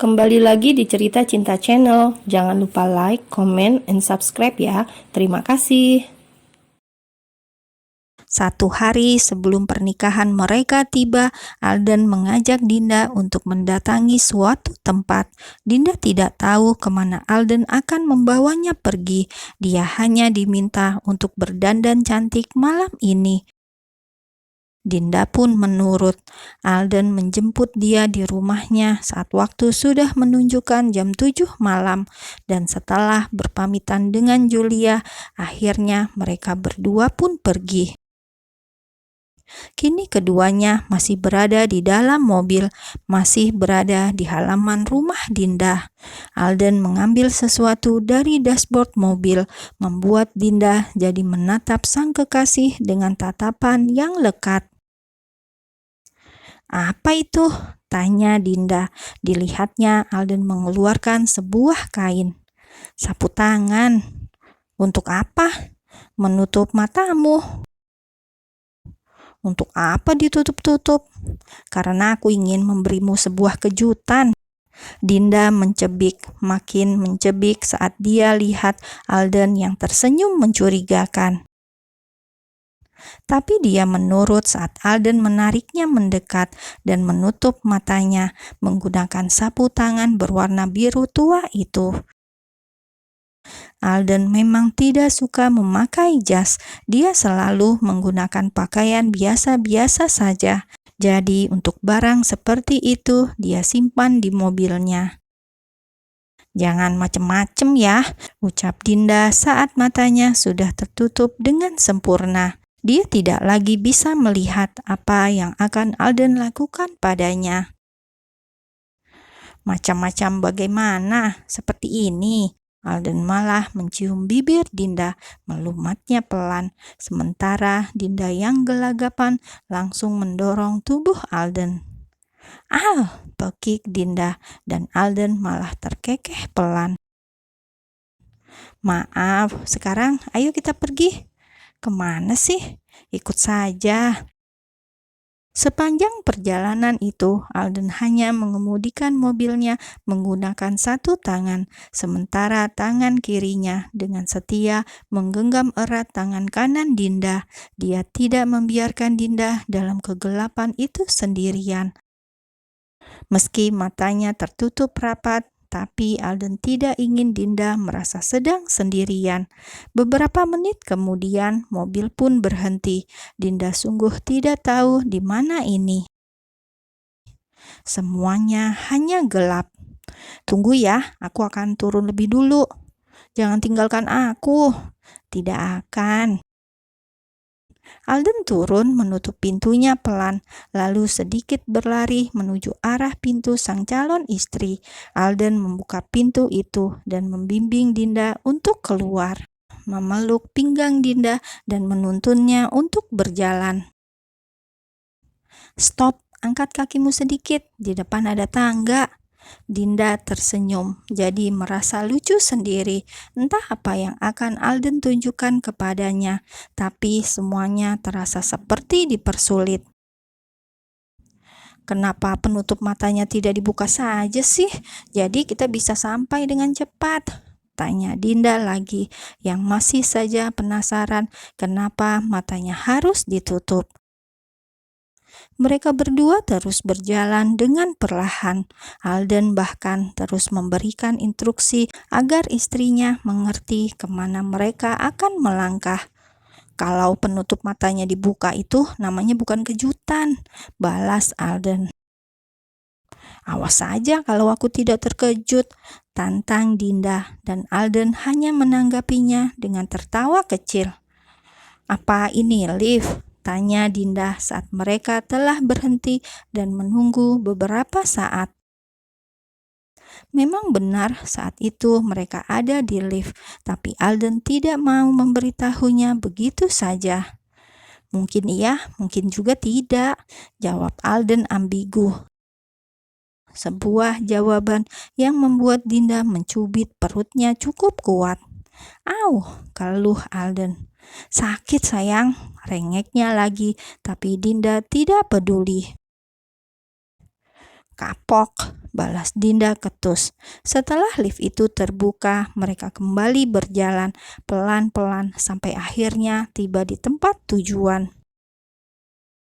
Kembali lagi di Cerita Cinta Channel. Jangan lupa like, comment, and subscribe ya. Terima kasih. Satu hari sebelum pernikahan mereka tiba, Alden mengajak Dinda untuk mendatangi suatu tempat. Dinda tidak tahu kemana Alden akan membawanya pergi. Dia hanya diminta untuk berdandan cantik malam ini. Dinda pun menurut. Alden menjemput dia di rumahnya saat waktu sudah menunjukkan jam 7 malam. Dan setelah berpamitan dengan Julia, akhirnya mereka berdua pun pergi. Kini keduanya masih berada di dalam mobil, masih berada di halaman rumah Dinda. Alden mengambil sesuatu dari dashboard mobil, membuat Dinda jadi menatap sang kekasih dengan tatapan yang lekat. "Apa itu?" tanya Dinda. Dilihatnya Alden mengeluarkan sebuah kain. "Sapu tangan." "Untuk apa?" "Menutup matamu." "Untuk apa ditutup-tutup?" "Karena aku ingin memberimu sebuah kejutan." Dinda mencebik, makin mencebik saat dia lihat Alden yang tersenyum mencurigakan. Tapi dia menurut saat Alden menariknya mendekat dan menutup matanya menggunakan sapu tangan berwarna biru tua itu. Alden memang tidak suka memakai jas. Dia selalu menggunakan pakaian biasa-biasa saja. Jadi untuk barang seperti itu dia simpan di mobilnya. "Jangan macem-macem ya," ucap Dinda saat matanya sudah tertutup dengan sempurna. Dia tidak lagi bisa melihat apa yang akan Alden lakukan padanya. "Macam-macam bagaimana? Seperti ini." Alden malah mencium bibir Dinda, melumatnya pelan, sementara Dinda yang gelagapan langsung mendorong tubuh Alden. "Ah!" pekik Dinda, dan Alden malah terkekeh pelan. "Maaf, sekarang ayo kita pergi." "Kemana sih?" "Ikut saja." Sepanjang perjalanan itu, Alden hanya mengemudikan mobilnya menggunakan satu tangan, sementara tangan kirinya dengan setia menggenggam erat tangan kanan Dinda. Dia tidak membiarkan Dinda dalam kegelapan itu sendirian. Meski matanya tertutup rapat, tapi Alden tidak ingin Dinda merasa sedang sendirian. Beberapa menit kemudian, mobil pun berhenti. Dinda sungguh tidak tahu di mana ini. Semuanya hanya gelap. "Tunggu ya, aku akan turun lebih dulu." "Jangan tinggalkan aku." "Tidak akan." Alden turun menutup pintunya pelan, lalu sedikit berlari menuju arah pintu sang calon istri. Alden membuka pintu itu dan membimbing Dinda untuk keluar, memeluk pinggang Dinda dan menuntunnya untuk berjalan. "Stop, angkat kakimu sedikit, di depan ada tangga." Dinda tersenyum, jadi merasa lucu sendiri. Entah apa yang akan Alden tunjukkan kepadanya, tapi semuanya terasa seperti dipersulit. "Kenapa penutup matanya tidak dibuka saja sih? Jadi kita bisa sampai dengan cepat," tanya Dinda lagi, yang masih saja penasaran kenapa matanya harus ditutup. Mereka berdua terus berjalan dengan perlahan. Alden bahkan terus memberikan instruksi agar istrinya mengerti kemana mereka akan melangkah. "Kalau penutup matanya dibuka itu namanya bukan kejutan," balas Alden. "Awas saja kalau aku tidak terkejut," tantang Dinda, dan Alden hanya menanggapinya dengan tertawa kecil. "Apa ini lift?" tanya Dinda saat mereka telah berhenti dan menunggu beberapa saat. Memang benar saat itu mereka ada di lift, tapi Alden tidak mau memberitahunya begitu saja. "Mungkin iya, mungkin juga tidak," jawab Alden ambigu. Sebuah jawaban yang membuat Dinda mencubit perutnya cukup kuat. "Au!" keluh Alden. "Sakit sayang," rengeknya lagi, tapi Dinda tidak peduli. "Kapok," balas Dinda ketus. Setelah lift itu terbuka, mereka kembali berjalan pelan-pelan sampai akhirnya tiba di tempat tujuan.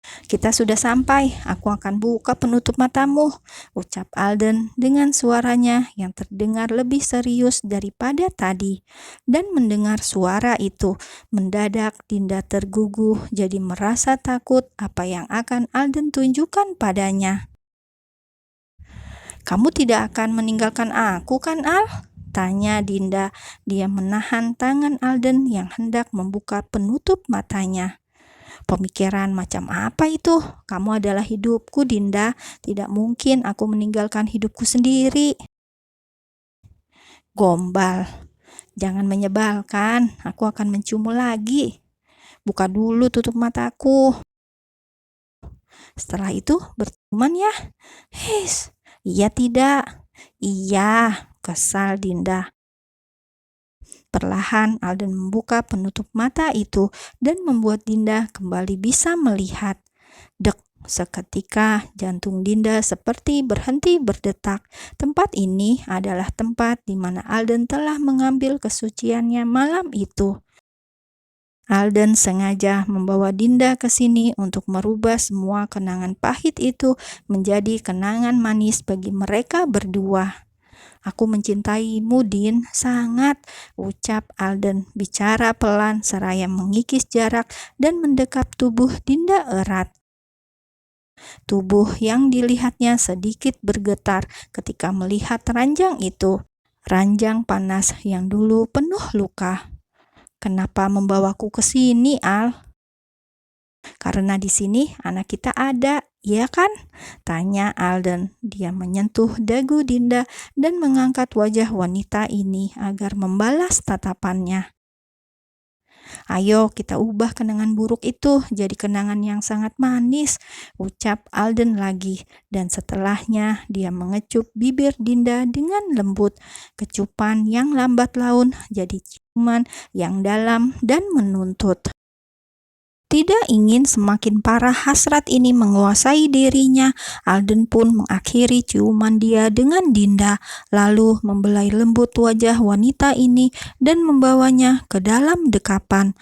"Kita sudah sampai, aku akan buka penutup matamu," ucap Alden dengan suaranya yang terdengar lebih serius daripada tadi. Dan mendengar suara itu, mendadak Dinda terguguh jadi merasa takut apa yang akan Alden tunjukkan padanya. "Kamu tidak akan meninggalkan aku kan, Al?" tanya Dinda. Dia menahan tangan Alden yang hendak membuka penutup matanya. "Pemikiran macam apa itu? Kamu adalah hidupku, Dinda. Tidak mungkin aku meninggalkan hidupku sendiri." "Gombal, jangan menyebalkan. Aku akan menciummu lagi. Buka dulu tutup mataku. Setelah itu berteman ya." "His, iya tidak?" "Iya," kesal Dinda. Perlahan Alden membuka penutup mata itu dan membuat Dinda kembali bisa melihat. Dek, seketika jantung Dinda seperti berhenti berdetak. Tempat ini adalah tempat di mana Alden telah mengambil kesuciannya malam itu. Alden sengaja membawa Dinda ke sini untuk merubah semua kenangan pahit itu menjadi kenangan manis bagi mereka berdua. "Aku mencintaimu, Din, sangat," ucap Alden bicara pelan seraya mengikis jarak dan mendekap tubuh Dinda erat. Tubuh yang dilihatnya sedikit bergetar ketika melihat ranjang itu. Ranjang panas yang dulu penuh luka. "Kenapa membawaku ke sini, Al?" "Karena di sini anak kita ada, iya kan?" tanya Alden. Dia menyentuh dagu Dinda dan mengangkat wajah wanita ini agar membalas tatapannya. "Ayo kita ubah kenangan buruk itu jadi kenangan yang sangat manis," ucap Alden lagi. Dan setelahnya dia mengecup bibir Dinda dengan lembut. Kecupan yang lambat laun jadi ciuman yang dalam dan menuntut. Tidak ingin semakin parah hasrat ini menguasai dirinya, Alden pun mengakhiri ciuman dia dengan Dinda, lalu membelai lembut wajah wanita ini dan membawanya ke dalam dekapan.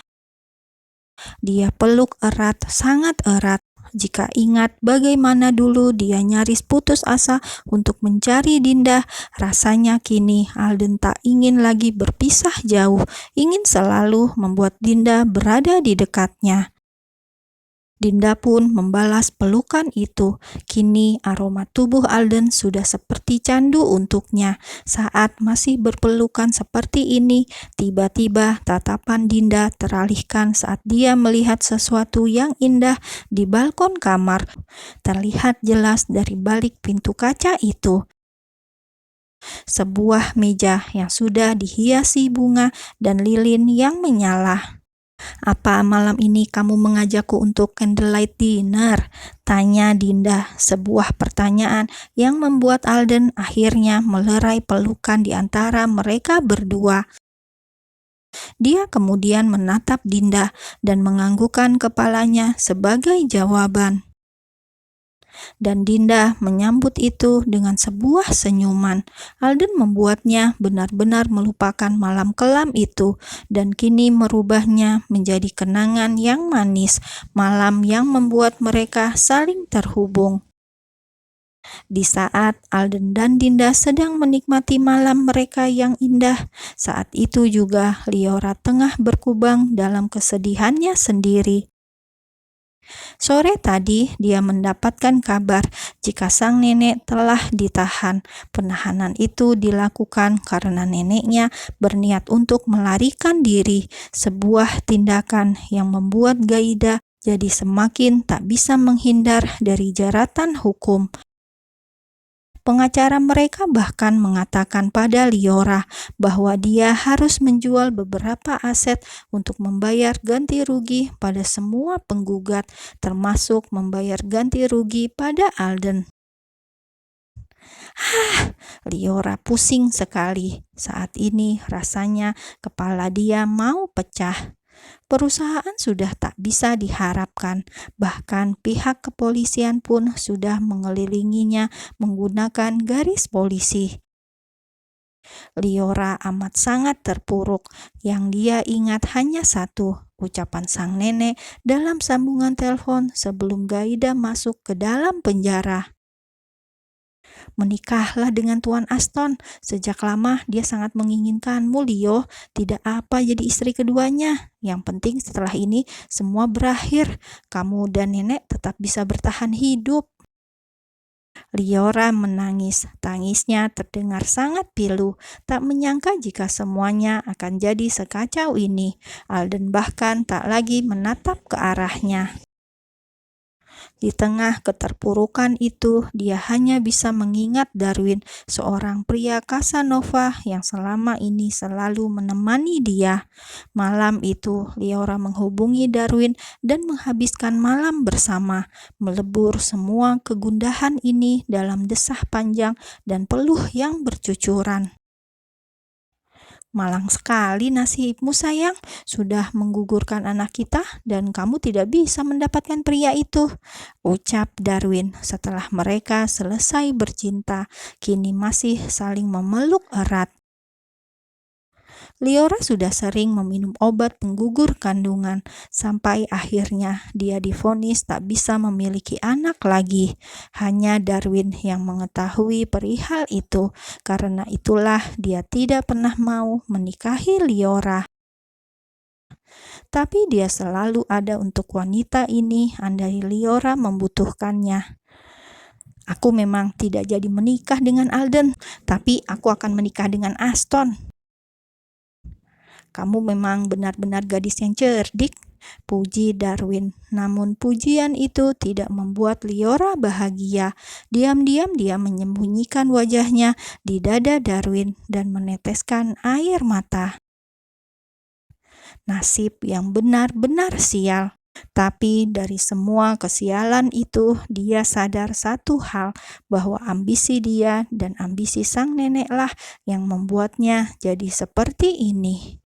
Dia peluk erat, sangat erat. Jika ingat bagaimana dulu dia nyaris putus asa untuk mencari Dinda, rasanya kini Alden tak ingin lagi berpisah jauh, ingin selalu membuat Dinda berada di dekatnya. Dinda pun membalas pelukan itu. Kini aroma tubuh Alden sudah seperti candu untuknya. Saat masih berpelukan seperti ini, tiba-tiba tatapan Dinda teralihkan saat dia melihat sesuatu yang indah di balkon kamar. Terlihat jelas dari balik pintu kaca itu. Sebuah meja yang sudah dihiasi bunga dan lilin yang menyala. "Apa malam ini kamu mengajakku untuk candlelight dinner?" tanya Dinda, sebuah pertanyaan yang membuat Alden akhirnya melerai pelukan di antara mereka berdua. Dia kemudian menatap Dinda dan menganggukkan kepalanya sebagai jawaban. Dan Dinda menyambut itu dengan sebuah senyuman. Alden membuatnya benar-benar melupakan malam kelam itu dan kini merubahnya menjadi kenangan yang manis, malam yang membuat mereka saling terhubung. Di saat Alden dan Dinda sedang menikmati malam mereka yang indah, saat itu juga Liora tengah berkubang dalam kesedihannya sendiri. Sore tadi dia mendapatkan kabar jika sang nenek telah ditahan. Penahanan itu dilakukan karena neneknya berniat untuk melarikan diri, sebuah tindakan yang membuat Gaida jadi semakin tak bisa menghindar dari jeratan hukum. Pengacara mereka bahkan mengatakan pada Liora bahwa dia harus menjual beberapa aset untuk membayar ganti rugi pada semua penggugat, termasuk membayar ganti rugi pada Alden. Liora pusing sekali. Saat ini rasanya kepala dia mau pecah. Perusahaan sudah tak bisa diharapkan, bahkan pihak kepolisian pun sudah mengelilinginya menggunakan garis polisi. Liora amat sangat terpuruk. Yang dia ingat hanya satu, ucapan sang nenek dalam sambungan telepon sebelum Gaida masuk ke dalam penjara. Menikahlah dengan Tuan Aston. Sejak lama dia sangat menginginkanmu, Leo. Tidak apa jadi istri keduanya. Yang penting setelah ini semua berakhir. Kamu dan nenek tetap bisa bertahan hidup. Liora menangis. Tangisnya terdengar sangat pilu. Tak menyangka jika semuanya akan jadi sekacau ini. Alden bahkan tak lagi menatap ke arahnya. Di tengah keterpurukan itu, dia hanya bisa mengingat Darwin, seorang pria Casanova yang selama ini selalu menemani dia. Malam itu, Liora menghubungi Darwin dan menghabiskan malam bersama, melebur semua kegundahan ini dalam desah panjang dan peluh yang bercucuran. Malang sekali nasibmu, sayang. Sudah menggugurkan anak kita dan kamu tidak bisa mendapatkan pria itu, ucap Darwin setelah mereka selesai bercinta, kini masih saling memeluk erat. Liora sudah sering meminum obat penggugur kandungan, sampai akhirnya dia divonis tak bisa memiliki anak lagi. Hanya Darwin yang mengetahui perihal itu, karena itulah dia tidak pernah mau menikahi Liora. Tapi dia selalu ada untuk wanita ini andai Liora membutuhkannya. Aku memang tidak jadi menikah dengan Alden, tapi aku akan menikah dengan Aston. Kamu memang benar-benar gadis yang cerdik, puji Darwin. Namun pujian itu tidak membuat Liora bahagia. Diam-diam dia menyembunyikan wajahnya di dada Darwin dan meneteskan air mata. Nasib yang benar-benar sial. Tapi dari semua kesialan itu, dia sadar satu hal, bahwa ambisi dia dan ambisi sang neneklah yang membuatnya jadi seperti ini.